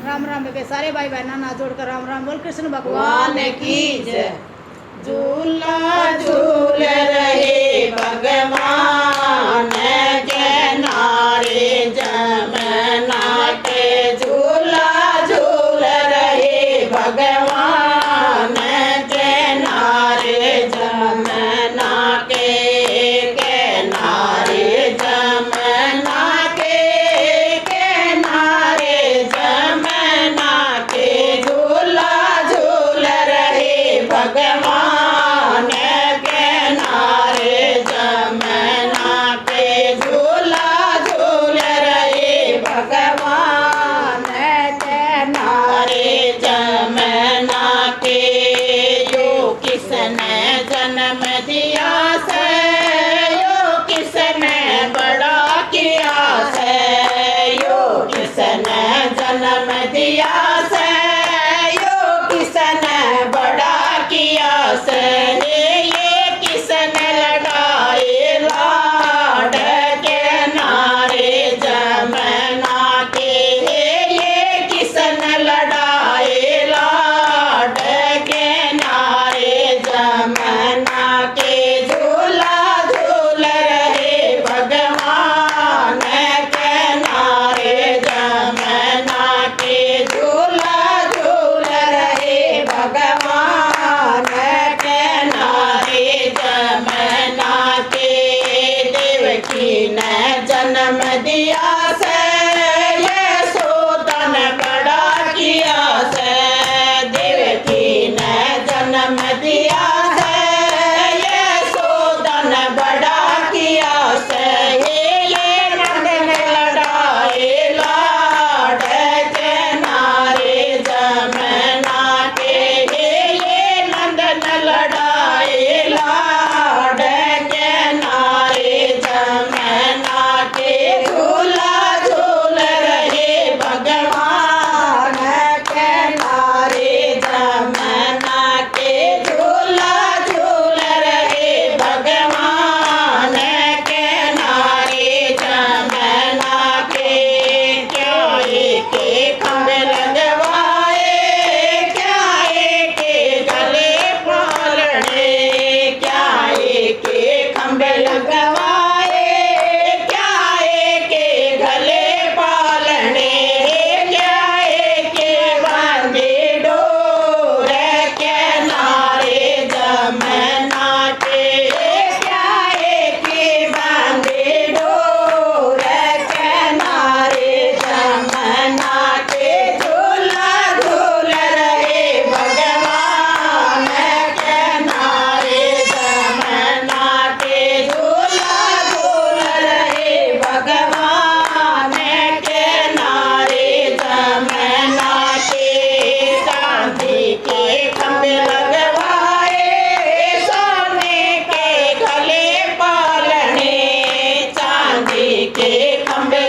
राम राम बेबे सारे भाई बहना ना जोड़कर राम राम बोल कृष्ण भगवान की जय। झूला झूल रहे भगवान के नारे जमुना के झूला झूल रहे भगवान के नारे जमुना के नारे जमुना के नारे जमुना के झूला झूल रहे भगवान के नारे जमुना के झूला झूल रहे भगवान के नारे जमुना के। यो किसने जन्म दिया से, यो किसने बड़ा किया से, यो किसने जन्म दिया से, यो किसने बड़ा किया से। ये किसने लड़ाई लाड के नारे जमुना के, ये किसने लड़ाई लाड के नारे जमुना के। झूला झूल रहे भगवान के नारे जमुना के, झूला झूल रहे भगवान के नारे जमुना के। देवकी ने जन्म दिया से, यशोदा ने बड़ा किया से। देवकी ने जन्म दिया से, यशोदा ने बड़ा किया से। ये नंद ने लड़ाई लाड के नारे जमुना के, ये नंद ने लड़ाई लाड के नारे जमुना के। झूला झूल रहे भगवान के नारे जमुना के, झूला झूल रहे भगवान के नारे जमुना के। क्या एक खंभे लगवाए, क्या एक गले पालने, क्या एक खंभे लगवाए, क्या एक गले पालने, क्या एक बांधे डोर के नारे जमुना के, क्या एक बांधे डोर के नारे जमुना के। झूला झूल रहे भगवान के नारे जमुना के, झूला झूल रहे भगवान के नारे जमुना के। चांदी के खंभे लगवाए, सोने के गले पालने, चांदी के खंभे